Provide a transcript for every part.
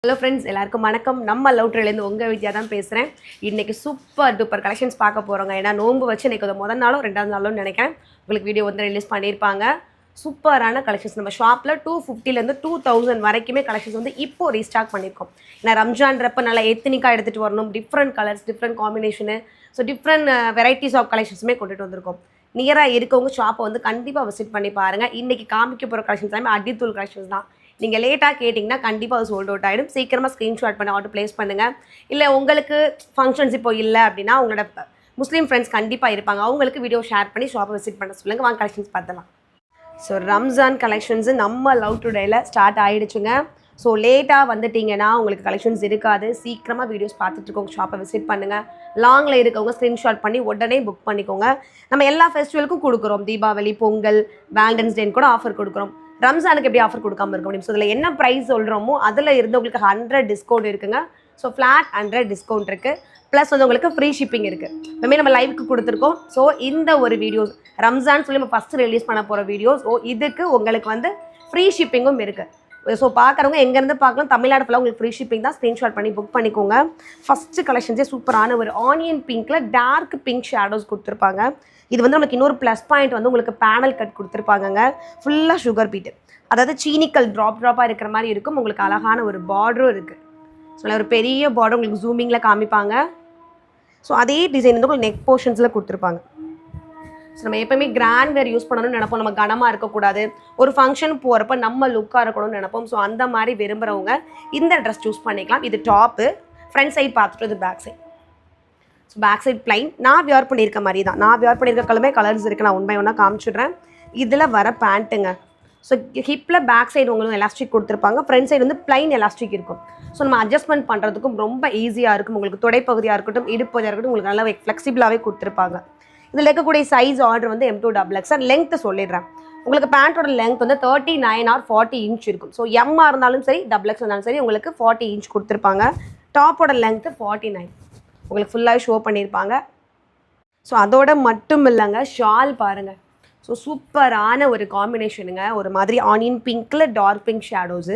Hello friends, எல்லாருக்கும் வணக்கம். நம்ம லவ்ட்ரிலேருந்து உங்கள் வித்யா தான் பேசுகிறேன். இன்றைக்கி சூப்பர் டூப்பர் கலெக்ஷன்ஸ் பார்க்க போகிறோங்க. ஏன்னா நோன்பு வச்சு இன்றைக்கி முதல் நாளோ ரெண்டாவது நாளோன்னு நினைக்கிறேன் உங்களுக்கு வீடியோ வந்து ரிலீஸ் பண்ணியிருப்பாங்க. சூப்பரான கலெக்ஷன்ஸ் நம்ம ஷாப்பில் 250லேருந்து 2000 வரைக்குமே கலெக்ஷன்ஸ் வந்து இப்போது ரீஸ்டாக் பண்ணியிருக்கோம். ஏன்னா ரம்ஜான்றப்ப நல்லா எத்தனிக்காக எடுத்துகிட்டு வரணும், different colours, different combination, so different varieties of கலெக்ஷன்ஸுமே கொண்டுட்டு வந்திருக்கோம். நியராக இருக்கவங்க ஷாப்பை வந்து கண்டிப்பாக விசிட் பண்ணி பாருங்கள். இன்றைக்கி காமிக்க போகிற கலெக்ஷன்ஸ் எல்லாமே அடித்தூள் கலெக்ஷன்ஸ் தான். நீங்கள் லேட்டாக கேட்டிங்கன்னா கண்டிப்பாக அது சோல்ட் அவுட் ஆகிடும். சீக்கிரமாக ஸ்க்ரீன்ஷாட் பண்ணி ஆர்டர் ப்ளேஸ் பண்ணுங்கள். இல்லை உங்களுக்கு ஃபங்க்ஷன்ஸ் இப்போ இல்லை அப்படின்னா உங்களோட முஸ்லீம் ஃப்ரெண்ட்ஸ் கண்டிப்பாக இருப்பாங்க, அவங்களுக்கு வீடியோ ஷேர் பண்ணி ஷாப்பை விசிட் பண்ண சொல்லுங்கள். வாங்க கலெக்ஷன்ஸ் பார்த்துலாம். ஸோ ரம்ஜான் கலெக்ஷன்ஸு நம்ம லவ் டுடேயில் ஸ்டார்ட் ஆகிடுச்சுங்க. ஸோ லேட்டாக வந்துட்டிங்கன்னா உங்களுக்கு கலெக்ஷன்ஸ் இருக்காது. சீக்கிரமாக வீடியோஸ் பார்த்துட்ருக்கோங்க, ஷாப்பை விசிட் பண்ணுங்கள். லாங்கில் இருக்கவங்க ஸ்க்ரீன்ஷாட் பண்ணி உடனே புக் பண்ணிக்கோங்க. நம்ம எல்லா ஃபெஸ்டிவலுக்கும் கொடுக்குறோம். தீபாவளி, பொங்கல், வேலண்டைன்ஸ் டேன்னு கூட ஆஃபர் கொடுக்குறோம். ரம்ஜானுக்கு எப்படி ஆஃபர் கொடுக்காம இருக்க முடியும்? ஸோ இதில் என்ன ப்ரைஸ் சொல்கிறோமோ அதில் இருந்து உங்களுக்கு 100 டிஸ்கவுண்ட் இருக்குங்க. ஸோ ஃப்ளாட் 100 டிஸ்கவுண்ட் இருக்குது. ப்ளஸ் வந்து உங்களுக்கு ஃப்ரீ ஷிப்பிங் இருக்குது. இதுமாதிரி நம்ம லைவுக்கு கொடுத்துருக்கோம். ஸோ இந்த ஒரு வீடியோஸ் ரம்ஜான் சொல்லி நம்ம ஃபஸ்ட்டு ரிலீஸ் பண்ண போகிற வீடியோஸ். ஸோ இதுக்கு உங்களுக்கு வந்து ஃப்ரீ ஷிப்பிங்கும் இருக்குது. ஸோ பார்க்குறவங்க எங்கேருந்து பார்க்கலாம், தமிழ்நாடு ஃபுல்லாக உங்களுக்கு ஃப்ரீ ஷிப்பிங் தான். ஸ்க்ரீன்ஷாட் பண்ணி புக் பண்ணிக்கோங்க. ஃபஸ்ட்டு கலெக்ஷன்ஸே சூப்பரான ஒரு ஆனியன் பிங்க்கில் டார்க் பிங்க் ஷேடோஸ் கொடுத்துருப்பாங்க. இது வந்து நமக்கு இன்னொரு ப்ளஸ் பாயிண்ட் வந்து உங்களுக்கு பேனல் கட் கொடுத்துருப்பாங்கங்க. ஃபுல்லாக சுகர் பீட்டு, அதாவது சீனிக்கல் ட்ராப்பாக இருக்கிற மாதிரி இருக்கும். உங்களுக்கு அழகான ஒரு பார்டரும் இருக்குது. ஸோ ஒரு பெரிய பார்டர் உங்களுக்கு ஜூமிங்கில் காமிப்பாங்க. ஸோ அதே டிசைன் வந்து உங்களுக்கு நெக் போர்ஷன்ஸில் கொடுத்துருப்பாங்க. ஸோ நம்ம எப்போயுமே கிராண்ட் வேர் யூஸ் பண்ணணும்னு நினைப்போம். நம்ம கனமாக இருக்கக்கூடாது, ஒரு ஃபங்க்ஷன் போகிறப்ப நம்ம லுக்காக இருக்கணும்னு நினைப்போம். ஸோ அந்த மாதிரி விரும்புகிறவங்க இந்த ட்ரெஸ் சூஸ் பண்ணிக்கலாம். இது டாப்பு, ஃப்ரண்ட் சைட் பார்த்துட்டு இது back side. So back side plain. நான் வியர் பண்ணியிருக்க மாதிரி தான். நான் வியர் பண்ணியிருக்க கலர்ஸ் இருக்குது. நான் 1 by 1 காமிச்சிடுறேன். இதில் வர பேண்ட்டுங்க. ஸோ ஹிப்பில் பேக் சைடு உங்களுக்கு எலாஸ்டிக் கொடுத்துருப்பாங்க. ஃப்ரண்ட் சைடு வந்து பிளைன் எலாஸ்டிக் இருக்கும். ஸோ நம்ம அட்ஜஸ்ட்மெண்ட் பண்ணுறதுக்கும் ரொம்ப ஈஸியாக இருக்கும். உங்களுக்கு தொடைப்பகுதியாக இருக்கட்டும், இடுப்பகுதியாக இருக்கட்டும், உங்களுக்கு நல்லா ஃப்ளெக்சிபிளாகவே கொடுத்துருப்பாங்க. இதில் இருக்கக்கூடிய சைஸ் ஆர்டர் வந்து M2XX. லெங்க்த்து சொல்லிடுறேன். உங்களுக்கு பேண்ட்டோட லெங்க் வந்து 39 or 40 இன்ச் இருக்கும். ஸோ எம்மாக இருந்தாலும் சரி, XX இருந்தாலும் சரி, உங்களுக்கு 40 இன்ச் கொடுத்துருப்பாங்க. டாப்போட லெங்க்த்து 49 உங்களுக்கு ஃபுல்லாகவே ஷோ பண்ணியிருப்பாங்க. ஸோ அதோட மட்டும் இல்லைங்க, ஷால் பாருங்கள். ஸோ சூப்பரான ஒரு காம்பினேஷனுங்க. ஒரு மாதிரி ஆனியன் பிங்க்கில் டார்க் பிங்க் ஷேடோஸு,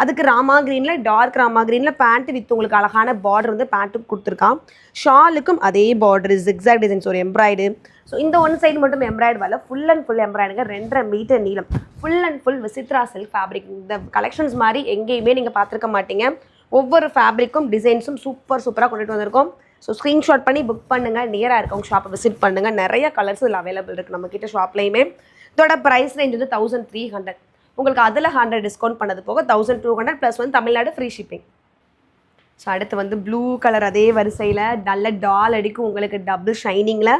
அதுக்கு ராமா க்ரீனில் டார்க் ராமா க்ரீனில் பேண்ட்டு வித் உங்களுக்கு அழகான பார்டர் வந்து பேண்ட்டுக்கு கொடுத்துருக்கான். ஷாலுக்கும் அதே பார்டர், ஜிக்ஸாக் டிசைன்ஸ், ஒரு எம்ப்ராய்டு. ஸோ இந்த ஒன் சைடு மட்டும் எம்ப்ராய்டு வரல, ஃபுல் அண்ட் ஃபுல் எம்ப்ராய்டுங்க. 2.5 மீட்டர் நீளம், full and full Vichitra silk fabric. இந்த கலெக்ஷன்ஸ் மாதிரி எங்கேயுமே நீங்கள் பார்த்துருக்க மாட்டீங்க. ஒவ்வொரு ஃபேப்ரிக்கும் டிசைன்ஸும் சூப்பராக கொண்டுட்டு வந்திருக்கோம். ஸோ ஸ்க்ரீன்ஷாட் பண்ணி புக் பண்ணுங்கள். நியராக இருக்கவங்க ஷாப்பை விசிட் பண்ணுங்கள். நிறைய கலர்ஸ் இதில் அவைலபிள் இருக்குது நம்மக்கிட்ட ஷாப்லேயுமே. இதோட ப்ரைஸ் ரேஞ்ச் வந்து 1300. உங்களுக்கு அதில் 100 டிஸ்கவுண்ட் பண்ணது போக 1200 ப்ளஸ் வந்து தமிழ்நாடு ஃப்ரீ ஷிப்பிங். ஸோ அடுத்து வந்து ப்ளூ கலர், அதே வரிசையில் நல்ல டால் அடிக்கும் உங்களுக்கு டபுள் ஷைனிங்கில்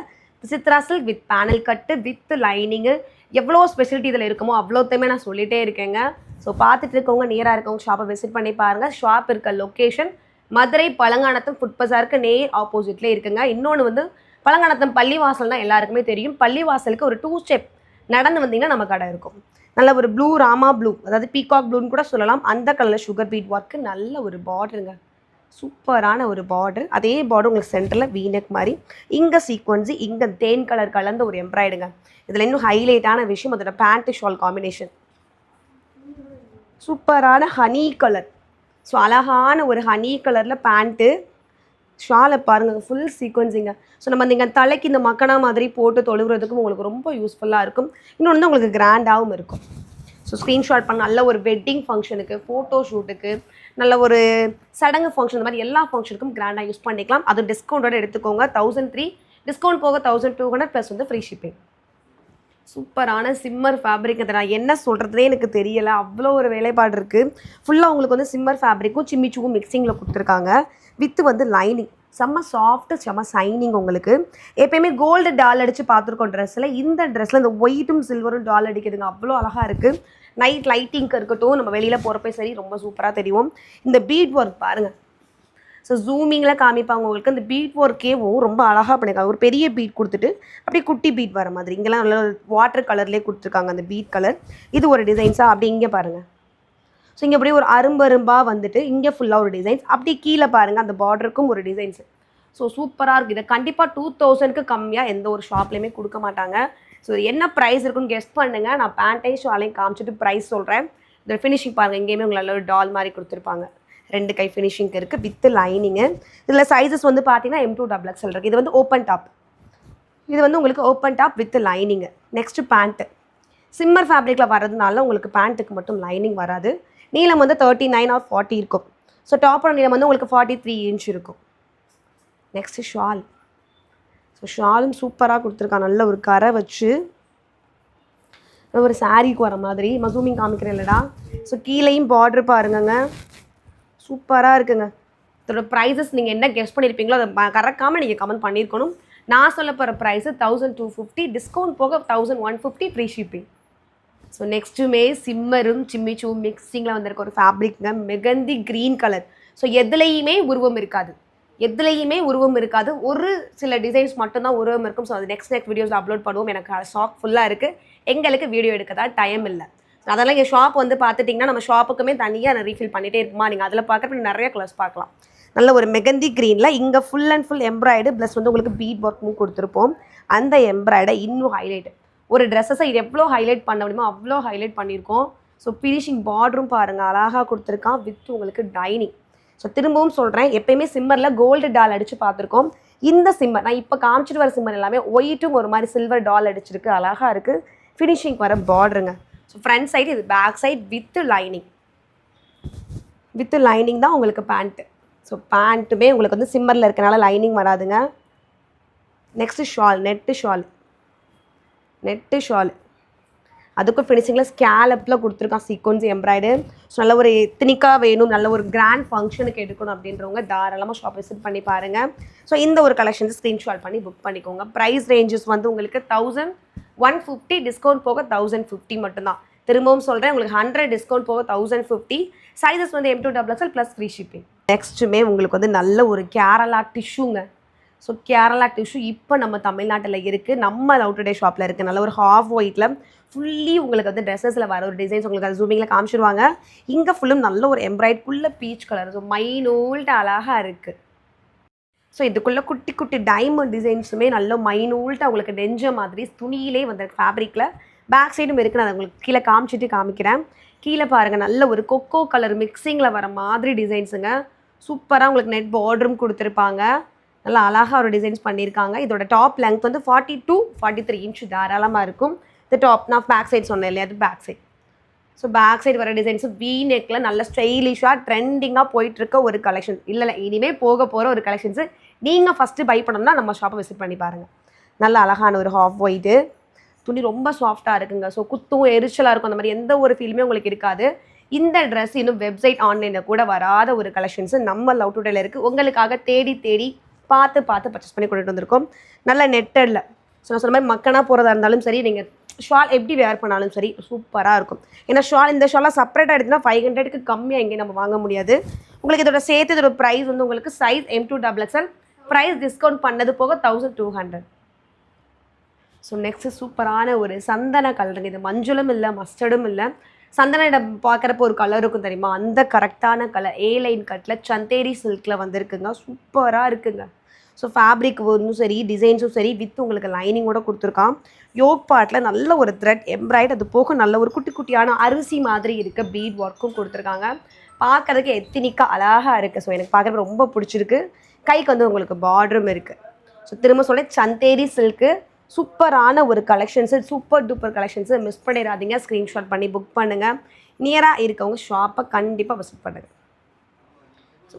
Vichitra silk with panel cut with lining. எவ்வளோ ஸ்பெஷலிட்டி இதில் இருக்குமோ அவ்வளோத்தையுமே நான் சொல்லிகிட்டே இருக்கேங்க. ஸோ பார்த்துட்டு இருக்கவங்க நியராக இருக்கவங்க ஷாப்பை விசிட் பண்ணி பாருங்கள். ஷாப் இருக்க லொக்கேஷன் மதுரை பழங்கானத்தம் ஃபுட் பஸாருக்கு நேர் ஆப்போசிட்லேயே இருக்குங்க. இன்னொன்று வந்து பழங்கானத்தம் பள்ளிவாசல் தான் எல்லாருக்குமே தெரியும். பள்ளிவாசலுக்கு ஒரு 2 ஸ்டெப் நடந்து வந்தீங்கன்னா நம்ம கடை இருக்கும். நல்ல ஒரு ப்ளூ, ராமா ப்ளூ, அதாவது பீகாக் ப்ளூன்னு கூட சொல்லலாம். அந்த கலரில் சுகர் பீட் ஒர்க்கு, நல்ல ஒரு பார்டருங்க. சூப்பரான ஒரு பார்டர். அதே பார்டர் உங்களுக்கு சென்டரில் வீனக் மாதிரி, இங்கே சீக்வன்ஸு, இங்கே தேன் கலர் கலந்த ஒரு எம்ப்ராய்டுங்க. இதில் இன்னும் ஹைலைட்டான விஷயம் அதோட பேண்ட்டு ஷால் காம்பினேஷன். சூப்பரான ஹனி கலர். ஸோ அழகான ஒரு ஹனி கலரில் பேண்ட்டு, ஷாலை பாருங்கள், ஃபுல் சீக்வன்ஸிங்க. ஸோ நம்ம நீங்கள் தலைக்கு இந்த மக்கனா மாதிரி போட்டு தொழுகிறதுக்கும் உங்களுக்கு ரொம்ப யூஸ்ஃபுல்லாக இருக்கும். இன்னொன்று வந்து உங்களுக்கு கிராண்டாகவும் இருக்கும். ஸோ ஸ்க்ரீன்ஷாட் பண்ண நல்ல ஒரு வெட்டிங் ஃபங்க்ஷனுக்கு, ஃபோட்டோ ஷூட்டுக்கு, நல்ல ஒரு சடங்கு ஃபங்க்ஷன், இந்த மாதிரி எல்லா ஃபங்க்ஷனுக்கும் கிராண்டாக யூஸ் பண்ணிக்கலாம். அதுவும் டிஸ்கவுண்டோட எடுத்துக்கோங்க. 1300 டிஸ்கவுண்ட் போக 1200 ப்ளஸ் வந்து ஃப்ரீ ஷிப்பிங். சூப்பரான சிம்மர் ஃபேப்ரிக். அதை நான் என்ன சொல்கிறதே எனக்கு தெரியலை, அவ்வளோ ஒரு வேலைப்பாடு இருக்குது. ஃபுல்லாக உங்களுக்கு வந்து சிம்மர் ஃபேப்ரிக்கும் சிம்மிச்சுவும் மிக்சிங்கில் கொடுத்துருக்காங்க. வித்து வந்து லைனிங் செம்ம சாஃப்ட்டு, செம்ம சைனிங். உங்களுக்கு எப்போயுமே கோல்டு டால் அடித்து பார்த்துருக்கோம் ட்ரெஸ்ஸில். இந்த ட்ரெஸ்ஸில் இந்த ஒயிட்டும் சில்வரும் டால் அடிக்குதுங்க, அவ்வளோ அழகாக இருக்குது. நைட் லைட்டிங்க்கு இருக்கட்டும், நம்ம வெளியில் போகிறப்ப சரி, ரொம்ப சூப்பராக தெரியும். இந்த பீட் ஒர்க் பாருங்கள். ஸோ ஜூமிங்கில் காமிப்பாங்க உங்களுக்கு. அந்த பீட் ஒர்க்கேவும் ரொம்ப அழகாக பண்ணியிருக்காங்க. ஒரு பெரிய பீட் கொடுத்துட்டு அப்படியே குட்டி பீட் வர மாதிரி, இங்கெல்லாம் நல்ல வாட்டர் கலர்லேயே கொடுத்துருக்காங்க அந்த பீட் கலர். இது ஒரு டிசைன்ஸாக அப்படி இங்கே பாருங்கள். ஸோ இங்கே அப்படியே ஒரு அரும்பாக வந்துட்டு இங்கே ஃபுல்லாக ஒரு டிசைன்ஸ், அப்படி கீழே பாருங்கள் அந்த பார்டருக்கும் ஒரு டிசைன்ஸு. ஸோ சூப்பராக இருக்குது. இதை கண்டிப்பாக 2000க்கு கம்மியாக எந்த ஒரு ஷாப்லேயுமே கொடுக்க மாட்டாங்க. ஸோ என்ன ப்ரைஸ் இருக்குன்னு கெஸ் பண்ணுங்கள். நான் பேண்ட்டையும் ஷாலையும் காமிச்சிட்டு ப்ரைஸ் சொல்கிறேன். இதோட ஃபினிஷிங் பாருங்கள், எங்கேயுமே உங்களுக்கு நல்ல ஒரு டால் மாதிரி கொடுத்துருப்பாங்க. 2 கை ஃபினிஷிங் இருக்குது வித் லைனிங்கு. இதில் சைஸஸ் வந்து பார்த்தீங்கன்னா M2XXL இருக்குது. இது வந்து ஓப்பன் டாப். இது வந்து உங்களுக்கு open top with lining. Next pant. Shimmer ஃபேப்ரிக்கில் வரதுனால உங்களுக்கு பேண்ட்டுக்கு மட்டும் லைனிங் வராது. நீளம் வந்து 39 or 40 இருக்கும். ஸோ டாப்போட நீளம் வந்து உங்களுக்கு 43 inch இருக்கும். Next shawl. ஸோ ஷாலும் சூப்பராக கொடுத்துருக்காங்க. நல்ல ஒரு கரை வச்சு ஒரு சாரீக்கு வர மாதிரி. ஜூமிங் காமிக்கிறேன் இல்லைடா. ஸோ கீழேயும் பார்டர் பாருங்கங்க, சூப்பராக இருக்குங்க. இதோட ப்ரைஸஸ் நீங்கள் என்ன கெஸ் பண்ணியிருப்பீங்களோ அதை கறக்காமல் நீங்கள் கமெண்ட் பண்ணியிருக்கணும். நான் சொல்ல போகிற ப்ரைஸு 1250, டிஸ்கவுண்ட் போக 1150 ஃப்ரீ ஷிப்பிங். ஸோ நெக்ஸ்ட்டுமே சிம்மரும் சிம்மிச்சூவும் மிக்சிங்கில் வந்திருக்க ஒரு ஃபேப்ரிக்ங்க, மெகந்தி க்ரீன் கலர். ஸோ எதுலேயுமே உருவம் இருக்காது, ஒரு சில டிசைன்ஸ் மட்டும்தான் உருவம் இருக்கும். ஸோ அது நெக்ஸ்ட் வீடியோஸ் அப்லோட் பண்ணுவோம். எனக்கு ஸ்டாக் ஃபுல்லாக இருக்குது, எங்களுக்கு வீடியோ எடுக்க தான் டைம் இல்லை. அதெல்லாம் எங்கள் ஷாப் வந்து பார்த்துட்டிங்கன்னா நம்ம ஷாப்புக்குமே தனியாக நான் ரீஃபில் பண்ணிகிட்டே இருக்குமா, நீங்கள் அதில் பார்க்குறப்ப நிறைய கலர்ஸ் பார்க்கலாம். நல்ல ஒரு மெகந்தி க்ரீனில் இங்கே ஃபுல் அண்ட் ஃபுல் எம்ப்ராய்டு ப்ளஸ் வந்து உங்களுக்கு பீட் ஒர்க்கும் கொடுத்துருப்போம். அந்த எம்ப்ராய்டை இன்னும் ஹைலைட், ஒரு ட்ரெஸ்ஸஸை இது எவ்வளோ ஹைலைட் பண்ண முடியுமோ அவ்வளோ ஹைலைட் பண்ணியிருக்கோம். ஸோ ஃபினிஷிங் பார்டரும் பாருங்கள் அழகாக கொடுத்துருக்கான் வித் உங்களுக்கு டைனிங். ஸோ திரும்பவும் சொல்கிறேன், எப்பயுமே சிம்மரில் கோல்டு டால் அடித்து பார்த்துருக்கோம். இந்த சிம்மர் நான் இப்போ காமிச்சிட்டு வர சிம்மர் எல்லாமே ஒயிட்டும் ஒரு மாதிரி சில்வர் டால் அடிச்சிருக்கு, அழகாக இருக்குது. ஃபினிஷிங் வர பார்டருங்க. ஸோ ஃப்ரண்ட் சைடு, இது பேக் சைடு வித் லைனிங் தான் உங்களுக்கு பேண்ட்டு. ஸோ பேண்ட்டுமே உங்களுக்கு வந்து சிம்மரில் இருக்கனால லைனிங் வராதுங்க. நெக்ஸ்ட்டு ஷால், நெட்டு ஷால் அதுக்கும் ஃபினிஷிங்கில் ஸ்கேலப்பில் கொடுத்துருக்கான் சீக்வன்ஸ் எம்ப்ராய்டு. ஸோ நல்ல ஒரு எத்தனிக்காக வேணும், நல்ல ஒரு கிராண்ட் ஃபங்க்ஷனுக்கு எடுக்கணும் அப்படின்றவங்க தாராளமாக ஷாப் விசிட் பண்ணி பாருங்கள். ஸோ இந்த ஒரு கலெக்ஷன்ஸ் ஸ்க்ரீன்ஷாட் பண்ணி புக் பண்ணிக்கோங்க. ப்ரைஸ் ரேஞ்சஸ் வந்து உங்களுக்கு 1150, டிஸ்கவுண்ட் போக 1050 மட்டும்தான். திரும்பவும் சொல்கிறேன், உங்களுக்கு 100 டிஸ்கவுண்ட் போக 1050. சைஸஸ் வந்து M2XXL ப்ளஸ் ஃப்ரீ ஷிப்பிங். நெக்ஸ்ட்டுமே உங்களுக்கு வந்து நல்ல ஒரு கேரளா டிஷ்யூங்க. ஸோ கேரளா டிஷ்யூ இப்போ நம்ம தமிழ்நாட்டில் இருக்குது, நம்ம லவ் டுடே ஷாப்பில் இருக்குது. நல்ல ஒரு ஹாஃப் ஒயிட்டில் ஃபுல்லி உங்களுக்கு வந்து ட்ரெஸ்ஸஸில் வர ஒரு டிசைன்ஸ் உங்களுக்கு அது ஜூமிங்கில் காமிச்சிருவாங்க. இங்கே ஃபுல்லும் நல்ல ஒரு எம்ப்ராய்டுக்குள்ளே பீச் கலர், ஸோ மைனூல்ட்டு அழகாக இருக்குது. ஸோ இதுக்குள்ளே குட்டி குட்டி டைமண்ட் டிசைன்ஸுமே நல்ல மைனூல்ட்டு உங்களுக்கு நெஞ்ச மாதிரி துணியிலே வந்திருக்கு ஃபேப்ரிக்கில். பேக் சைடும் இருக்குது, நான் உங்களுக்கு கீழே காமிக்கிறேன். கீழே பாருங்கள், நல்ல ஒரு கொக்கோ கலர் மிக்சிங்கில் வர மாதிரி டிசைன்ஸுங்க. சூப்பராக உங்களுக்கு நெட் பார்டரும் கொடுத்துருப்பாங்க, நல்லா அழகாக ஒரு டிசைன்ஸ் பண்ணியிருக்காங்க. இதோட டாப் லெங்த் வந்து 42, 43 inch தாராளமாக இருக்கும். இந்த டாப் நான் பேக் சைடு சொன்னேன் இல்லையா, அது back side. So back side வர டிசைன்ஸு வீ நெக்கில் நல்ல ஸ்டைலிஷாக ட்ரெண்டிங்காக போயிட்டுருக்க ஒரு கலெக்ஷன். இல்லை இனிமேல் போக போகிற ஒரு கலெக்ஷன்ஸு. நீங்கள் ஃபஸ்ட்டு பை பண்ணணும்னா நம்ம ஷாப்பை விசிட் பண்ணி பாருங்கள். நல்ல அழகான ஒரு ஹாஃப் ஒயிட்டு துணி, ரொம்ப சாஃப்டாக இருக்குங்க. ஸோ குத்தும் எரிச்சலாக இருக்கும், அந்த மாதிரி எந்த ஒரு ஃபீலுமே உங்களுக்கு இருக்காது. இந்த ட்ரெஸ் இன்னும் வெப்சைட் ஆன்லைனில் கூட வராத ஒரு கலெக்ஷன்ஸு நம்ம லவ் டுடேல இருக்குது. உங்களுக்காக தேடி பார்த்து பர்ச்சேஸ் பண்ணி கொண்டுட்டு வந்திருக்கோம். நல்ல நெட்டடில். ஸோ நான் சொன்ன மாதிரி மக்கனாக போகிறதா இருந்தாலும் சரி, நீங்கள் ஷால் எப்படி வேர் பண்ணாலும் சரி சூப்பராக இருக்கும். ஏன்னா இந்த ஷாலாக செப்பரேட்டாக எடுத்துன்னா 500க்கு கம்மியாக எங்கேயும் நம்ம வாங்க முடியாது. உங்களுக்கு இதோட சேர்த்து இதோட ப்ரைஸ் வந்து உங்களுக்கு சைஸ் M2XXL, ப்ரைஸ் டிஸ்கவுண்ட் பண்ணது போக 1200. ஸோ நெக்ஸ்ட்டு சூப்பரான ஒரு சந்தன கலருங்க. இது மஞ்சளும் இல்லை மஸ்டர்டும் இல்லை, சந்தனம் பார்க்குறப்போ ஒரு கலர் இருக்கும் தெரியுமா, அந்த கரெக்டான கலர். A லைன் கட்டில் சந்தேரி சில்கில் வந்திருக்குங்க, சூப்பராக இருக்குங்க. ஸோ ஃபேப்ரிக் ஒன்றும் சரி, டிசைன்ஸும் சரி, வித் உங்களுக்கு லைனிங்கோட கொடுத்துருக்கான். யோக் பார்ட்டில் நல்ல ஒரு த்ரெட் எம்ப்ராய்டு, அது போக நல்ல ஒரு குட்டி குட்டியான அரிசி மாதிரி இருக்க பீட் ஒர்க்கும் கொடுத்துருக்காங்க. பார்க்குறதுக்கு எத்தினிக்காக அழகாக இருக்குது. ஸோ எனக்கு பார்க்குறப்ப ரொம்ப பிடிச்சிருக்கு. கைக்கு வந்து உங்களுக்கு பார்டரும் இருக்குது. ஸோ திரும்ப சொல்ல சந்தேரி சில்க்கு சூப்பரான ஒரு collections, super duper collections. Miss பண்ணிடாதீங்க, ஸ்க்ரீன்ஷாட் பண்ணி புக் பண்ணுங்கள். நியராக இருக்கவங்க ஷாப்பை கண்டிப்பாக விசிட் பண்ணுங்கள். ஸோ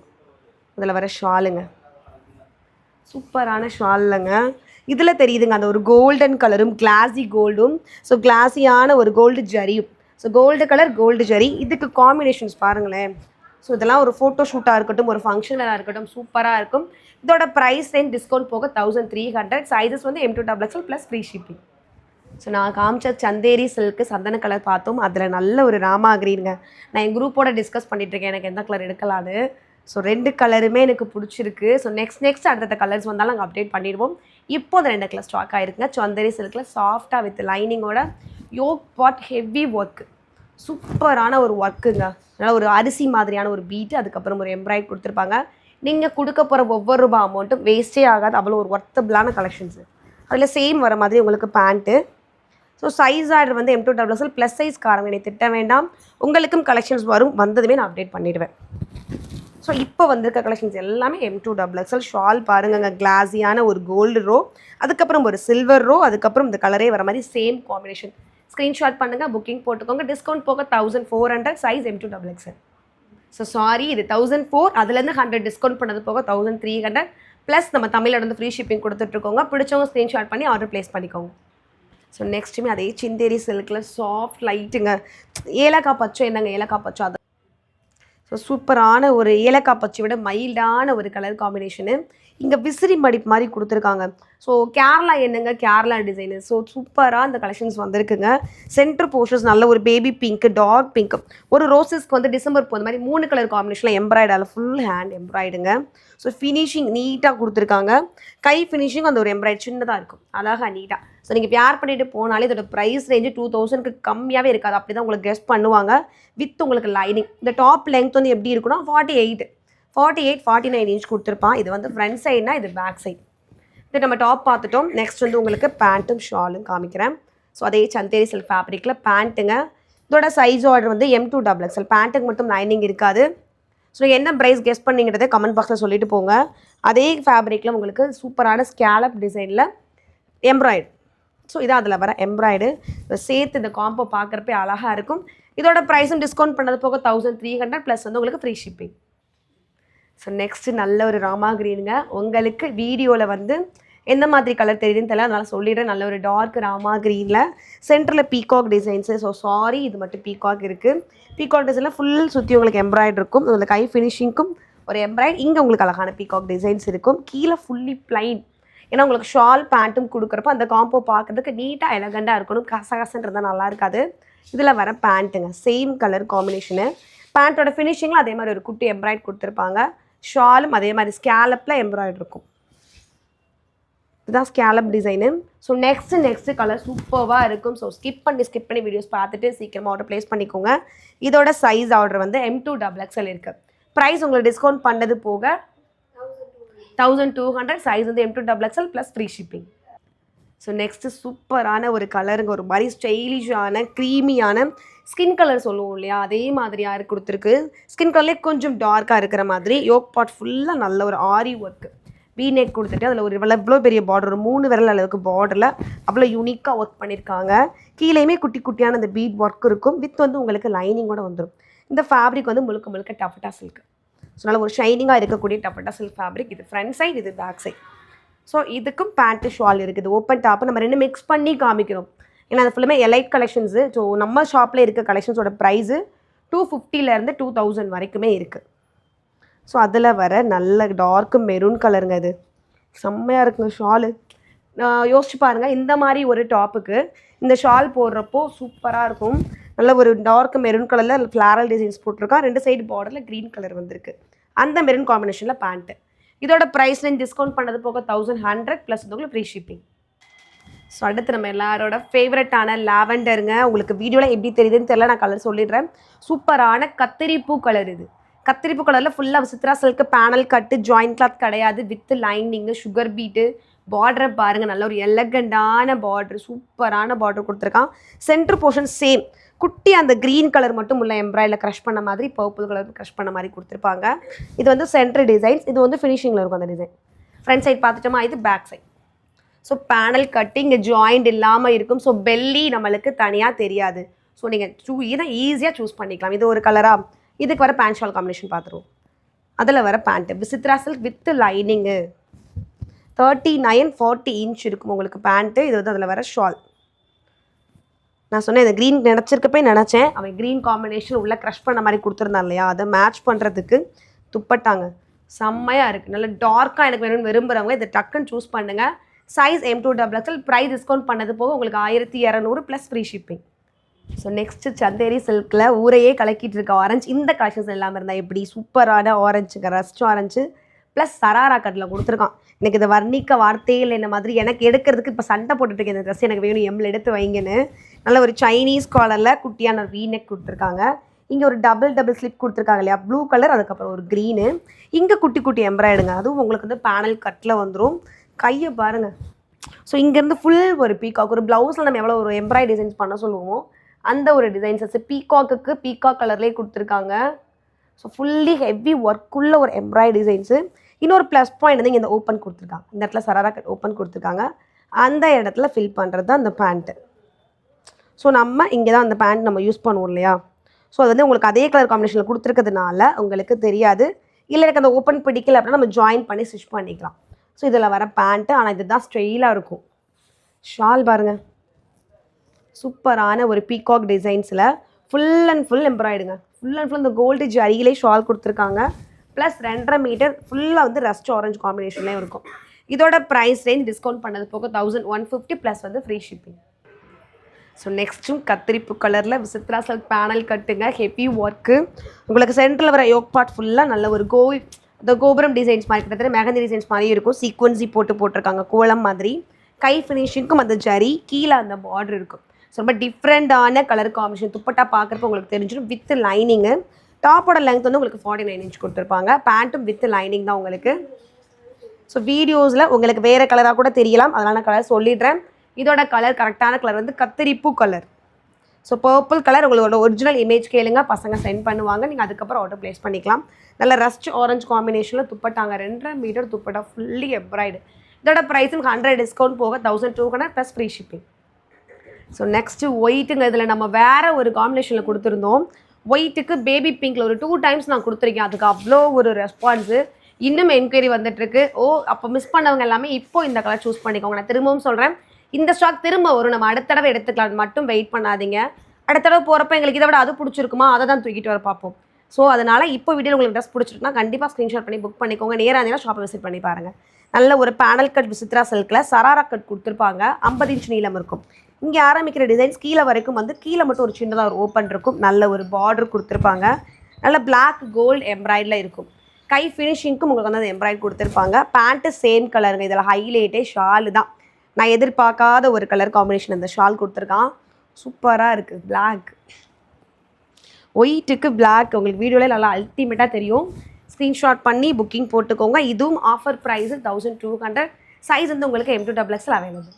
இதில் வர ஷாலுங்க, சூப்பரான ஷாலுங்க. இதில் தெரியுதுங்க அந்த ஒரு கோல்டன் கலரும் கிளாஸி கோல்டும். ஸோ கிளாஸியான ஒரு கோல்டு ஜரியும். So gold colour gold zari, இதுக்கு காம்பினேஷன்ஸ் பாருங்களேன். ஸோ இதெல்லாம் ஒரு ஃபோட்டோ ஷூட்டாக இருக்கட்டும், ஒரு ஃபங்க்ஷனாக இருக்கட்டும், சூப்பராக இருக்கும். இதோட ப்ரைஸ் ரேஞ்ச் டிஸ்கவுண்ட் போக 1300. சைஸஸ் வந்து M2XXL plus free shipping. So நான் காமிச்ச சந்தேரி சில்க்கு சந்தன கலர் பார்த்தோம், அதில் நல்ல ஒரு ராமா க்ரீனுங்க. நான் என் குரூப்போட டிஸ்கஸ் பண்ணிகிட்ருக்கேன் எனக்கு எந்த கலர் எடுக்கலான்னு. ஸோ 2 கலருமே எனக்கு பிடிச்சிருக்கு. ஸோ நெக்ஸ்ட் அடுத்த கலர்ஸ் வந்தாலும் நாங்கள் அப்டேட் பண்ணிடுவோம். இப்போ அந்த 2 கலர் ஸ்டாக் ஆகிருக்குங்க. சந்தேரி சில்கில் சாஃப்டாக வித் லைனிங்கோட யோக் பாட் ஹெவி ஒர்க்கு, சூப்பரான ஒரு ஒர்க்குங்க. அதனால் ஒரு அரிசி மாதிரியான ஒரு பீட்டு, அதுக்கப்புறம் ஒரு எம்ப்ராய்ட் கொடுத்துருப்பாங்க. நீங்கள் கொடுக்க போகிற ஒவ்வொரு ரூபாய் அமௌண்ட்டும் வேஸ்ட்டே ஆகாது, அவ்வளோ ஒரு ஒர்த்தபிளான கலெக்ஷன்ஸு. அதில் சேம் வர மாதிரி உங்களுக்கு பேண்ட்டு. ஸோ சைஸ் ஆர்டர் வந்து M2XL ப்ளஸ் சைஸ் காரங்க என்னை திட்ட வேண்டாம், உங்களுக்கும் கலெக்ஷன்ஸ் வரும், வந்ததுமே நான் அப்டேட் பண்ணிடுவேன். ஸோ இப்போ வந்திருக்க கலெக்ஷன்ஸ் எல்லாமே M2XL. ஷால் பாருங்க, கிளாஸியான ஒரு கோல்டு ரோ, அதுக்கப்புறம் ஒரு சில்வர் ரோ, அதுக்கப்புறம் இந்த கலரே வர மாதிரி சேம் காம்பினேஷன். ஸ்க்ரீன்ஷாட் பண்ணுங்கள், புக்கிங் போட்டுக்கோங்க. டிஸ்கவுண்ட் போக 1400, சைஸ் M2XL. ஸோ சாரி, இது 1004, அதுலேருந்து 100 டிஸ்கவுண்ட் பண்ணது போக 1300 ப்ளஸ் நம்ம தமிழில் வந்து ஃப்ரீ ஷிப்பிங் கொடுத்துட்ருக்கோங்க. பிடிச்சவங்க ஸ்க்ரீன்ஷாட் பண்ணி ஆர்டர் ப்ளேஸ் பண்ணிக்கோங்க. ஸோ நெக்ஸ்ட்டுமே அதே சிந்தேரி சில்கில் சாஃப்ட் லைட்டுங்க, ஏலக்காய் பச்சை. என்னங்க ஏலக்காய் பச்சை? அது ஸோ சூப்பரான ஒரு ஏலக்காய் பச்சை விட மைல்டான ஒரு கலர் காம்பினேஷனு. இங்கே விசிறி மடிப்பு மாதிரி கொடுத்துருக்காங்க. ஸோ கேரளா என்னங்க, கேரளா டிசைனு. ஸோ சூப்பராக இந்த கலெக்ஷன்ஸ் வந்திருக்குங்க. சென்டர் போர்ஷன்ஸ் நல்ல ஒரு பேபி பிங்க், டார்க் பிங்க், ஒரு ரோசஸ்க்கு வந்து டிசம்பர் பூ, அந்த மாதிரி 3 கலர் காம்பினேஷனில் எம்ப்ராய்டால் ஃபுல் ஹேண்ட் எம்ப்ராய்டுங்க. ஸோ ஃபினிஷிங் நீட்டாக கொடுத்துருக்காங்க. கை ஃபினிஷிங் அந்த ஒரு எம்ப்ராய்டு சின்னதாக இருக்கும், அழகாக நீட்டாக. ஸோ நீங்கள் வேர் பண்ணிட்டு போனாலே இதோட ப்ரைஸ் ரேஞ்சு 2000க்கு கம்மியாகவே இருக்காது. அப்படி தான் உங்களுக்கு கெஸ்ட் பண்ணுவாங்க. வித் உங்களுக்கு லைனிங். இந்த டாப் லெங்த் வந்து எப்படி இருக்குன்னா 48, 49 இன்ச் கொடுத்துருப்பான். இது வந்து ஃப்ரண்ட் சைடுனா, இது பேக் சைடு. இது நம்ம டாப் பார்த்துட்டோம். நெக்ஸ்ட் வந்து உங்களுக்கு பேண்ட்டும் ஷாலும் காமிக்கிறேன். ஸோ அதே சந்தேரி சில்க் ஃபேப்ரிக்கில் பேண்ட்டுங்க. இதோட சைஸ் ஆர்டர் வந்து M2XL. பேண்ட்டுக்கு மட்டும் லைனிங் இருக்காது. ஸோ என்ன ப்ரைஸ் கெஸ்ட் பண்ணிங்கிறத கமெண்ட் பாக்ஸில் சொல்லிட்டு போங்க. அதே ஃபேப்ரிக்கில் உங்களுக்கு சூப்பரான ஸ்கேலப் டிசைனில் எம்ப்ராய்டு. ஸோ இதான் அதில் வர எம்ப்ராய்டு. சேர்த்து இந்த காம்போ பார்க்குறப்பே அழகாக இருக்கும். இதோட ப்ரைஸும் டிஸ்கவுண்ட் பண்ணது போக 1300 ப்ளஸ் வந்து உங்களுக்கு ஃப்ரீ ஷிப்பிங். ஸோ நெக்ஸ்ட்டு நல்ல ஒரு ராமா க்ரீனுங்க. உங்களுக்கு வீடியோவில் வந்து எந்த மாதிரி கலர் தெரியுதுன்னு தெரியல, அதனால் சொல்லிடுறேன். நல்ல ஒரு டார்க் ராமா க்ரீனில் சென்டரில் பீகாக் டிசைன்ஸு. ஸோ சாரி, இது மட்டும் பீகாக் இருக்குது. பீகாக் டிசைனில் ஃபுல் சுற்றி உங்களுக்கு எம்ப்ராய்டு இருக்கும். அதில் கை ஃபினிஷிங்க்கும் ஒரு எம்ப்ராய்டு. இங்கே உங்களுக்கு அழகான பீகாக் டிசைன்ஸ் இருக்கும். கீழே ஃபுல்லி ப்ளைன். ஏன்னா உங்களுக்கு ஷால் பேண்ட்டும் கொடுக்குறப்ப அந்த காம்போ பார்க்குறதுக்கு நீட்டாக எலகண்டாக இருக்கணும். கசகசன்றதான் நல்லா இருக்காது. இதில் வர பேண்ட்டுங்க சேம் கலர் காம்பினேஷனு. பேண்ட்டோட ஃபினிஷிங்கில் அதே மாதிரி ஒரு குட்டி எம்ப்ராய்டு கொடுத்துருப்பாங்க. ஷாலும் அதே மாதிரி ஸ்கேலப்பில் எம்ப்ராய்டு இருக்கும். இதுதான் scallop design. So next colour சூப்பராக இருக்கும். ஸோ ஸ்கிப் பண்ணி வீடியோஸ் பார்த்துட்டு சீக்கிரமாக ஆர்டர் ப்ளேஸ் பண்ணிக்கோங்க. இதோட சைஸ் ஆர்டர் வந்து M2XL இருக்குது. ப்ரைஸ் உங்களுக்கு டிஸ்கவுண்ட் பண்ணது போக 1200, சைஸ் வந்து M2XL plus free shipping. So next சூப்பரான ஒரு கலருங்க, ஒரு மாதிரி ஸ்டைலிஷான க்ரீமியான ஸ்கின் கலர் சொல்லுவோம் இல்லையா, அதே மாதிரியாக கொடுத்துருக்கு. ஸ்கின் கலர்லேயே கொஞ்சம் டார்க்காக இருக்கிற மாதிரி. யோக் பார்ட் ஃபுல்லாக நல்ல ஒரு ஆரி ஒர்க்கு, வீ நெக் கொடுத்துட்டு அதில் ஒரு இவ்வளோ பெரிய பார்டர், ஒரு 3 விரல் அளவுக்கு பார்டரில் அவ்வளோ யூனிக்காக ஒர்க் பண்ணியிருக்காங்க. கீழேயுமே குட்டி குட்டியான அந்த பீட் ஒர்க் இருக்கும். வித் வந்து உங்களுக்கு லைனிங்கோட வந்துடும். இந்த ஃபேப்ரிக் வந்து முழுக்க டஃபட்டா சில்க். ஸோ நல்ல ஒரு ஷைனிங்காக இருக்கக்கூடிய டஃபட்டா சில்க் ஃபேப்ரிக். இது ஃப்ரண்ட் சைடு, இது பேக் சைடு. ஸோ இதுக்கும் பேண்ட்டு ஷால் இருக்குது. ஓப்பன் டாப்பு நம்ம 2 மிக்ஸ் பண்ணி காமிக்கிறோம். ஏன்னா அது ஃபுல்லுமே எலைட் கலெக்ஷன்ஸு. ஸோ நம்ம ஷாப்பில் இருக்க கலெக்ஷன்ஸோட ப்ரைஸு 250லேருந்து 2000 வரைக்குமே இருக்குது. ஸோ அதில் வர நல்ல டார்க்கு மெரூன் கலருங்க. இது செம்மையாக இருக்குங்க ஷாலு. யோசிச்சு பாருங்கள், இந்த மாதிரி ஒரு டாப்புக்கு இந்த ஷால் போடுறப்போ சூப்பராக இருக்கும். நல்ல ஒரு டார்க் மெரூன் கலரில் ஃப்ளாரல் டிசைன்ஸ் போட்டிருக்கான். 2 சைடு பார்டரில் க்ரீன் கலர் வந்திருக்கு. அந்த மெரூன் காம்பினேஷனில் பேண்ட்டு. இதோட ப்ரைஸ் ரேஞ்ச் டிஸ்கவுண்ட் பண்ணது போக 1100 ப்ளஸ் உங்களுக்கு ஃப்ரீ ஷிப்பிங். ஸோ அடுத்து நம்ம எல்லாரோட ஃபேவரட்டான லாவெண்டருங்க. உங்களுக்கு வீடியோவில் எப்படி தெரியுதுன்னு தெரியல, நான் கலர் சொல்லிடுறேன். சூப்பரான கத்திரிப்பூ கலர். இது கத்திரிப்பூ கலரில் ஃபுல்லாக சித்ரா சில்க்கு பேனல் கட்டு, ஜாயின்ட் கிளாத் கிடையாது, வித் லைனிங்கு, சுகர் பீட்டு. பார்டரை பாருங்கள், நல்ல ஒரு எலகண்டான பார்டர், சூப்பரான பார்டர் கொடுத்துருக்கான். சென்டர் போர்ஷன் சேம் குட்டி அந்த க்ரீன் கலர் மட்டும் உள்ள எம்ப்ராய்டில் க்ரஷ் பண்ண மாதிரி, பர்பிள் கலர் க்ரஷ் பண்ண மாதிரி கொடுத்துருப்பாங்க. இது வந்து சென்டர் டிசைன்ஸ். இது வந்து ஃபினிஷிங்கில் இருக்கும் அந்த டிசைன். ஃப்ரண்ட் சைட் பார்த்துட்டோமா, இது back side. So panel cutting joint இல்லாமல் இருக்கும். ஸோ பெல்லி நம்மளுக்கு தனியாக தெரியாது. ஸோ நீங்கள் இதை ஈஸியாக சூஸ் பண்ணிக்கலாம். இது ஒரு கலராக. இதுக்கு வர பேண்ட் ஷால் காம்பினேஷன் பார்த்துருவோம். அதில் வர pant Vichitra silk with lining. 39-40 inch இருக்கும் உங்களுக்கு பேண்ட்டு. இது வந்து அதில் வர ஷால். நான் சொன்னேன் இந்த க்ரீன் நினச்சேன். அவன் க்ரீன் காம்பினேஷன் உள்ள க்ரஷ் பண்ண மாதிரி கொடுத்துருந்தான் இல்லையா, அதை மேட்ச் பண்ணுறதுக்கு துப்பட்டாங்க. செம்மையாக இருக்குது. நல்ல டார்க்காக எனக்கு வேணும்னு விரும்புகிறவங்க இதை டக்குன்னு சூஸ் பண்ணுங்கள். Size M2XL. ப்ரைஸ் டிஸ்கவுண்ட் பண்ணது போக உங்களுக்கு 1200 plus free shipping. So next Chanderi சில்கில் ஊரையே கலக்கிட்டு இருக்க ஆரஞ்சு. இந்த கலெக்ஷன்ஸ் எல்லாமே இருந்தால் எப்படி சூப்பரான ஆரஞ்சுங்க, ரஸ்ட் ஆரஞ்சு ப்ளஸ் சராரா கட்டில் கொடுத்துருக்கான். எனக்கு இதை வர்ணிக்க வார்த்தையே இல்லை. இந்த மாதிரி எனக்கு எடுக்கிறதுக்கு இப்போ சண்டை போட்டுட்ருக்கேன். இந்த ட்ரெஸ் எனக்கு வேணும், எம்மில் எடுத்து வைங்கன்னு. நல்ல ஒரு சைனீஸ் காலரில் குட்டியான வீ நெக் கொடுத்துருக்காங்க. இங்கே ஒரு டபுள் ஸ்லிப் கொடுத்துருக்காங்க இல்லையா, ப்ளூ கலர், அதுக்கப்புறம் ஒரு க்ரீனு. இங்கே குட்டி எம்ப்ராய்டுங்க. அதுவும் உங்களுக்கு வந்து பேனல் கட்டில் வந்துடும். கையை பாருங்கள், ஸோ இங்கேருந்து ஃபுல் ஒரு பீகாக், ஒரு ப்ளவுஸில் நம்ம எவ்வளோ ஒரு எம்ப்ராய்டரி டிசைன்ஸ் பண்ண சொல்லுவோமோ அந்த ஒரு டிசைன்ஸஸ் பீகாக்குக்கு பீகாக் கலர்லேயே கொடுத்துருக்காங்க. ஸோ ஃபுல்லி ஹெவி ஒர்க்குள்ள ஒரு எம்ப்ராய்டரி டிசைன்ஸு. இன்னொரு ப்ளஸ் பாயிண்ட் வந்து இங்கே இந்த ஓப்பன் கொடுத்துருக்காங்க. இந்த இடத்துல சராரா கட் ஓப்பன் கொடுத்துருக்காங்க. அந்த இடத்துல ஃபில் பண்ணுறது தான் அந்த பேண்ட்டு. ஸோ நம்ம இங்கே தான் அந்த பேண்ட் நம்ம யூஸ் பண்ணுவோம் இல்லையா? ஸோ அது வந்து உங்களுக்கு அதே கலர் காம்பினேஷனில் கொடுத்துருக்கிறதுனால உங்களுக்கு தெரியாது. இல்லை எனக்கு அந்த ஓப்பன் பிடிக்கல அப்படின்னா நம்ம ஜாயின் பண்ணி ஸ்டிச் பண்ணிக்கலாம். ஸோ இதில் வர பேண்ட்டு, ஆனால் இதுதான் ஸ்டைலாக இருக்கும். ஷால் பாருங்கள், சூப்பரான ஒரு பீகாக் டிசைன்ஸில் ஃபுல் அண்ட் ஃபுல் எம்ப்ராய்டுங்க. ஃபுல் அண்ட் ஃபுல் இந்த கோல்டு ஜரியிலே ஷால் கொடுத்துருக்காங்க. ப்ளஸ் 2.5 மீட்டர் ஃபுல்லாக வந்து ரஸ்ட் ஆரஞ்சு காம்பினேஷன்லேயும் இருக்கும். இதோட ப்ரைஸ் ரேஞ்ச் டிஸ்கவுண்ட் பண்ணது போக 1150 ப்ளஸ் வந்து ஃப்ரீ ஷிப்பிங். ஸோ நெக்ஸ்ட்டும் கத்திரிப்பு கலரில் விசித்ரா சில்க் பேனல் கட்டுங்க, ஹெவி ஒர்க்கு. உங்களுக்கு சென்டரில் வர யோக் பார்ட் ஃபுல்லாக நல்ல ஒரு இந்த கோபுரம் டிசைன்ஸ் மாதிரி கிட்டத்தட்ட மெஹந்தி டிசைன்ஸ் மாதிரியும் இருக்கும். சீக்வன்ஸி போட்டிருக்காங்க கோலம் மாதிரி. கை ஃபினிஷிங்க்கும் அந்த ஜரி கீழே அந்த பார்டர் இருக்கும். ஸோ ரொம்ப டிஃப்ரெண்ட்டான கலர் காம்பினேஷன். துப்பட்டா பார்க்குறப்ப உங்களுக்கு தெரிஞ்சிடும். With lining. டாப்போட லெங்த் வந்து உங்களுக்கு 49 இன்ச் கொடுத்துருப்பாங்க. பேண்ட்டும் வித் லைனிங் தான் உங்களுக்கு. ஸோ வீடியோஸில் உங்களுக்கு வேறு கலராக கூட தெரியலாம், அதனால் நான் கலர் சொல்லிடுறேன். இதோட கலர் கரெக்டான கலர் வந்து கத்திரிப்பூ கலர். ஸோ பர்பிள் கலர் உங்களோட ஒரிஜினல் இமேஜ் கேளுங்க, பசங்க சென்ட் பண்ணுவாங்க. நீங்கள் அதுக்கப்புறம் ஆர்டர் ப்ளேஸ் பண்ணிக்கலாம். நல்ல ரஸ்ட் ஆரஞ்சு காம்பினேஷனில் துப்பட்டாங்க. 2.5 மீட்டர் துப்பட்டா ஃபுல்லி எம்ப்ராய்டு. இதோட ப்ரைஸும் 100 டிஸ்கவுண்ட் போக 1200 plus free shipping. So next ஒயிட்டுங்க. இதில் நம்ம வேறு ஒரு காம்பினேஷனில் கொடுத்துருந்தோம். ஒயிட்டுக்கு பேபி பிங்க்கில் ஒரு 2 டைம்ஸ் நான் கொடுத்துருக்கேன். அதுக்கு அவ்வளோ ஒரு ரெஸ்பான்ஸு. இன்னும் என்கொயரி வந்துட்டுருக்கு. அப்போ மிஸ் பண்ணவங்க எல்லாமே இப்போ இந்த கலர் சூஸ் பண்ணிக்கோங்க. நான் திரும்பவும் சொல்கிறேன், இந்த ஸ்டாக் திரும்ப வரும், நம்ம அடுத்த தடவை எடுத்துக்கலாம், மட்டும் வெயிட் பண்ணாதீங்க. அடுத்த தடவை போகிறப்ப எங்களுக்கு இதை விட அது பிடிச்சிருக்குமா அதை தான் தூக்கிட்டு வர பார்ப்போம். ஸோ அதனால் இப்போ வீடியோ உங்களுக்கு ட்ரெஸ் பிடிச்சிருக்குன்னா கண்டிப்பாக ஸ்க்ரீன்ஷாட் பண்ணி புக் பண்ணிக்கோங்க. நேராக இருந்தீங்கன்னா ஷாப்பை விசிட் பண்ணி பாருங்கள். நல்ல ஒரு பேனல் கட் விசித்ரா சில்கில் சராரா கட் கொடுத்துருப்பாங்க. 50 இன்ச் நீளம் இருக்கும். இங்கே ஆரம்பிக்கிற டிசைன்ஸ் கீழே வரைக்கும் வந்து கீழே மட்டும் ஒரு சின்னதாக ஒரு ஓப்பன் இருக்கும். நல்ல ஒரு பார்டர் கொடுத்துருப்பாங்க. நல்ல பிளாக் கோல்டு எம்ப்ராய்டில் இருக்கும். கை ஃபினிஷிங்க்கும் உங்களுக்கு வந்து அந்த எம்ப்ராய்டு கொடுத்துருப்பாங்க. பேண்ட்டு சேம் கலருங்க. இதில் ஹைலைட்டே ஷாலு தான். நான் எதிர்பார்க்காத ஒரு கலர் காம்பினேஷன் அந்த ஷால் கொடுத்துருக்கான். சூப்பராக இருக்குது. பிளாக் ஒயிட்டுக்கு பிளாக் உங்களுக்கு வீடியோவில் நல்லா அல்டிமேட்டாக தெரியும். ஸ்க்ரீன்ஷாட் பண்ணி புக்கிங் போட்டுக்கோங்க. இதுவும் ஆஃபர் ப்ரைஸு 1200. சைஸ் வந்து உங்களுக்கு M2XXL அவைலபிள்.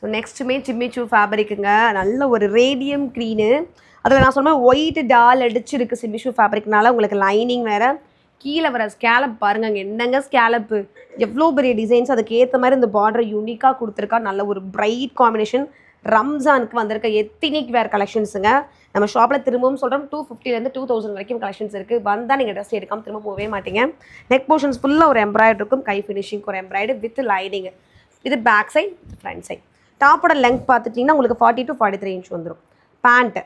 ஸோ நெக்ஸ்ட்டுமே ஜிம்மிச்சூ ஃபேப்ரிக்குங்க. நல்ல ஒரு ரேடியம் க்ரீனு. அதில் நான் சொன்ன ஒயிட் டால் அடிச்சிருக்கு ஜிம்மிச்சூ ஃபேப்ரிக்னால. உங்களுக்கு லைனிங் வேறு. கீழே வர ஸ்கேலப் பாருங்க, அங்கே என்னங்க ஸ்கேலப்பு, எவ்வளோ பெரிய டிசைன்ஸ். அதுக்கு ஏற்ற மாதிரி இந்த பார்டர் யூனிக்காக கொடுத்துருக்கா. நல்ல ஒரு பிரைட் காம்பினேஷன். ரம்ஜானுக்கு வந்திருக்க எத்தினிக் வேர் கலெக்ஷன்ஸுங்க. நம்ம ஷாப்பில் திரும்பவும் சொல்கிறோம் 250 2000 வரைக்கும் கலெக்ஷன்ஸ் இருக்குது. வந்தால் நீங்கள் ட்ரெஸ் எடுக்காமல் திரும்ப போகவே மாட்டீங்க. நெக் போர்ஷன்ஸ் ஃபுல்லாக ஒரு எம்ப்ராய்டு இருக்கும். கை ஃபினிஷிங்க்கு ஒரு எம்ப்ராய்டு வித் லைனிங். இது பேக் சைட், ஃப்ரண்ட் சைட். டாப்போட லெங்க் பார்த்துட்டிங்கன்னா உங்களுக்கு 40 to 43 இன்ச் வந்துடும். பேண்ட்டு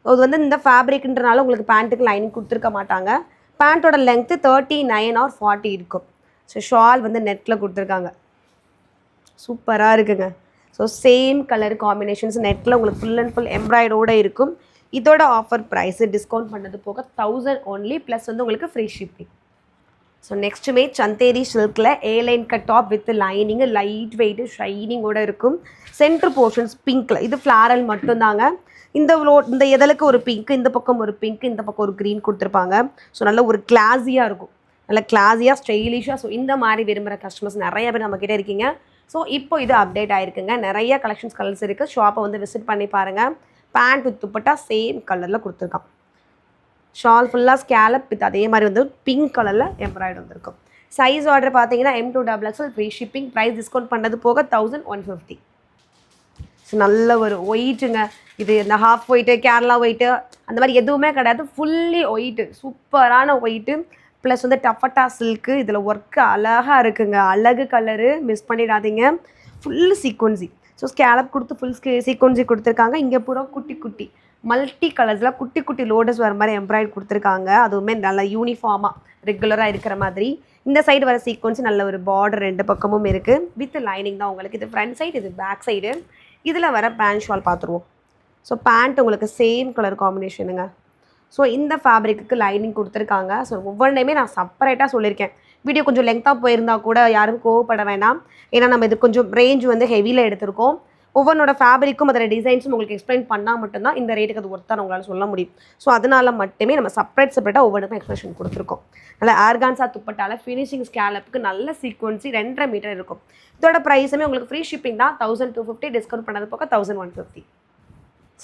அது வந்து இந்த ஃபேப்ரிக்ன்றனால உங்களுக்கு பேண்ட்டுக்கு லைனிங் கொடுத்துருக்க மாட்டாங்க. பேண்ட்டோட லென்த்து 39 or 40 இருக்கும். ஸோ ஷால் வந்து நெட்டில் கொடுத்துருக்காங்க. சூப்பராக இருக்குங்க. ஸோ சேம் கலர் காம்பினேஷன்ஸ் நெட்டில் உங்களுக்கு ஃபுல் அண்ட் ஃபுல் எம்ப்ராய்டோடு இருக்கும். இதோட ஆஃபர் ப்ரைஸு டிஸ்கவுண்ட் பண்ணது போக 1000 only ப்ளஸ் வந்து உங்களுக்கு ஃப்ரீ ஷிப்பிங். ஸோ நெக்ஸ்ட்டுமே சந்தேரி சில்கில் A line cut top with lining, light weight ஷைனிங்கோடு இருக்கும். சென்ட்ரு போர்ஷன்ஸ் பிங்க்கில், இது ஃப்ளாரல் மட்டும்தாங்க. இந்த எதலுக்கு ஒரு பிங்க்கு, இந்த பக்கம் ஒரு பிங்க்கு, இந்த பக்கம் ஒரு க்ரீன் கொடுத்துருப்பாங்க. ஸோ நல்ல ஒரு கிளாஸியாக இருக்கும். நல்ல கிளாஸியாக ஸ்டைலிஷாக. ஸோ இந்த மாதிரி விரும்புகிற கஸ்டமர்ஸ் நிறைய பேர் நம்மக்கிட்ட இருக்கீங்க. ஸோ இப்போ இது அப்டேட் ஆகிருக்குங்க. நிறைய கலெக்ஷன்ஸ் கலர்ஸ் இருக்குது. ஷாப்பை வந்து விசிட் பண்ணி பாருங்கள். பேண்ட் வித் துப்பட்டா சேம் கலரில் கொடுத்துருக்கான். ஷால் ஃபுல்லாக ஸ்கேலப் வித் அதே மாதிரி வந்து பிங்க் கலரில் எம்ப்ராய்டு வந்திருக்கும். சைஸ் ஆர்டர் பார்த்தீங்கன்னா M2XXL free shipping. Price discount பண்ணது போக 1150. ஸோ நல்ல ஒரு ஒயிட்டுங்க. இது இந்த ஹாஃப் ஒயிட்டு, கேரளா ஒயிட்டு அந்த மாதிரி எதுவுமே கிடையாது. ஃபுல்லி ஒயிட்டு, சூப்பரான ஒயிட்டு. ப்ளஸ் வந்து டஃபட்டா சில்க்கு. இதில் ஒர்க்கு அழகாக இருக்குங்க. அழகு கலரு, மிஸ் பண்ணிடாதீங்க. ஃபுல் சீக்வன்சி. ஸோ ஸ்கேலப் கொடுத்து ஃபுல் சீக்வன்சி கொடுத்துருக்காங்க. இங்கே பூரா குட்டி குட்டி மல்டி கலர்ஸில் குட்டி குட்டி லோட்டஸ் வர மாதிரி எம்ப்ராய்டு கொடுத்துருக்காங்க. அதுவுமே நல்ல யூனிஃபார்மாக ரெகுலராக இருக்கிற மாதிரி. இந்த சைடு வர சீக்வன்ஸ் நல்ல ஒரு பார்டர் 2 பக்கமும் இருக்குது. வித் லைனிங் தான் உங்களுக்கு. இது ஃப்ரண்ட் சைடு, இது பேக் சைடு. இதில் வர பேண்ட் ஷால் பார்த்துருவோம். ஸோ பேண்ட் உங்களுக்கு சேம் கலர் காம்பினேஷனுங்க. ஸோ இந்த ஃபேப்ரிக்கு லைனிங் கொடுத்துருக்காங்க. ஸோ ஒவ்வொன்றையுமே நான் செப்பரேட்டாக சொல்லியிருக்கேன். வீடியோ கொஞ்சம் லெங்க்த்தாக போயிருந்தால் கூட யாரும் கோவப்பட வேண்டாம். ஏன்னா நம்ம இது கொஞ்சம் ரேஞ்ச் வந்து ஹெவியில் எடுத்திருக்கோம். ஒவ்வொன்றோட ஃபேப்ரிக்கும் அதோட டிசைன்ஸும் உங்களுக்கு எக்ஸ்பிளைன் பண்ணால் மட்டும்தான் இந்த ரேட்டுக்கு அது ஒர்த்தாக உங்களால் சொல்ல முடியும். ஸோ அதனால மட்டுமே நம்ம செப்பரேட்டாக ஒவ்வொன்றுக்கும் எக்ஸ்பிளேஷன் கொடுத்துருக்கோம். நல்ல ஆர்கான்ஸா துப்பட்டால ஃபினிஷிங் ஸ்கேலப்புக்கு நல்ல சீக்வன்சி 2.5 மீட்டர் இருக்கும். இதோட ப்ரைஸுமே உங்களுக்கு ஃப்ரீ ஷிப்பிங் தான். 1250 டிஸ்கவுண்ட் பண்ணது போக 1150.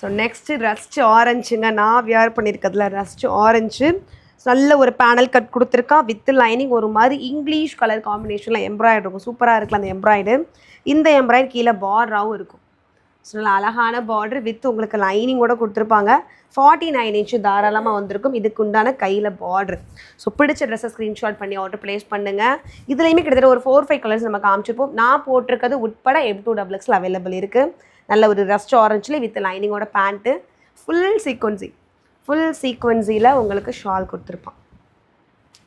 ஸோ நெக்ஸ்ட்டு ரஸ்ட் ஆரஞ்சுங்க. நான் வியர் பண்ணியிருக்கிறதுல ரஸ்ட் ஆரஞ்சு நல்ல ஒரு பேனல் கட் கொடுத்துருக்கா வித் லைனிங். ஒரு மாதிரி இங்கிலீஷ் கலர் காம்பினேஷனில் எம்ப்ராய்டரி இருக்கும். சூப்பராக இருக்குல்ல அந்த எம்ப்ராய்டு. இந்த எம்ப்ராய்டு கீழே பார்டராகவும் இருக்கும். ஸோ நல்ல அழகான பார்டர் வித் உங்களுக்கு லைனிங்கோட கொடுத்துருப்பாங்க. 49 இன்ச்சு தாராளமாக வந்திருக்கும். இதுக்கு உண்டான கையில் பார்டர். ஸோ பிடிச்ச ட்ரெஸ்ஸை ஸ்க்ரீன்ஷாட் பண்ணி ஆர்டர் ப்ளேஸ் பண்ணுங்கள். இதுலேயுமே கிட்டத்தட்ட ஒரு 4-5 கலர்ஸ் நம்ம காமிச்சிருப்போம். நான் போட்டிருக்கிறது உட்பட M2XX அவைலபிள் இருக்குது. நல்ல ஒரு ரஸ்ட் ஆரஞ்சில் வித் லைனிங்கோட பேண்ட்டு. ஃபுல் சீக்வன்சியில் உங்களுக்கு ஷால் கொடுத்துருப்பான்.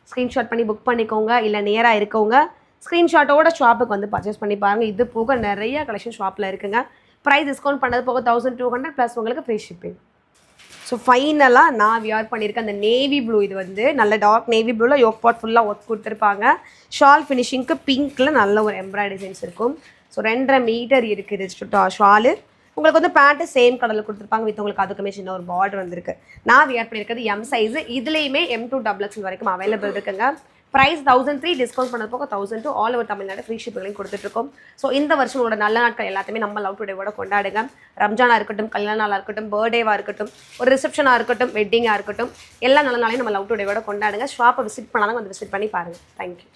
ஸ்க்ரீன்ஷாட் பண்ணி புக் பண்ணிக்கோங்க. இல்லை நேராக இருக்கவங்க ஸ்க்ரீன்ஷாட்டோட ஷாப்புக்கு வந்து பர்ச்சேஸ் பண்ணி பாருங்கள். இது போக நிறைய கலெக்ஷன் ஷாப்பில் இருக்குங்க. ப்ரைஸ் டிஸ்கவுண்ட் பண்ணது போக 1200 ப்ளஸ் உங்களுக்கு ஃப்ரீ ஷிப்பிங். ஸோ ஃபைனலாக நான் வியர் பண்ணியிருக்கேன் அந்த நேவி ப்ளூ. இது வந்து நல்ல டார்க் நேவி ப்ளூவில் யோக் பாட் ஃபுல்லாக ஒர்க் கொடுத்துருப்பாங்க. ஷால் ஃபினிஷிங்க்கு பிங்க்கில் நல்ல ஒரு எம்ப்ராய்டரி டிசைன்ஸ் இருக்கும். ஸோ 2.5 மீட்டர் இருக்குது ஷாலு. உங்களுக்கு வந்து பேண்ட்டு சேம் கலரில் கொடுத்துருப்பாங்க வித் உங்களுக்கு அதுக்குமே சின்ன ஒரு பார்டர் வந்திருக்கு. நான் வியர் பண்ணியிருக்கிறது M சைஸு. இதுலேயுமே M2XX வரைக்கும் அவைலபிள் இருக்குங்க. ப்ரைஸ் 1003 டிஸ்கவுண்ட் பண்ணது போக 1002 ஆல் ஓவர் தமிழ்நாடு ஃப்ரீ ஷிப்பிங்லையும் கொடுத்துட்ருக்கோம். ஸோ இந்த வருஷம் உங்களோட நல்ல நாட்கள் எல்லாத்தையுமே நம்ம லவ் டுடேவோட கொண்டாடுங்க. ரம்ஜானாக இருக்கட்டும், கல்யாண நாளாக இருக்கட்டும், பர்த்டேவாக இருக்கட்டும், ஒரு ரிசப்ஷனாக இருக்கட்டும், வெட்டிங்காக இருக்கட்டும், எல்லா நல்ல நாளையும் நம்ம லவ் டுடேவோட கொண்டாடுங்க. ஷாப்பை விசிட் பண்ணாலும் வந்து விசிட் பண்ணி பாருங்கள். தேங்க்யூ.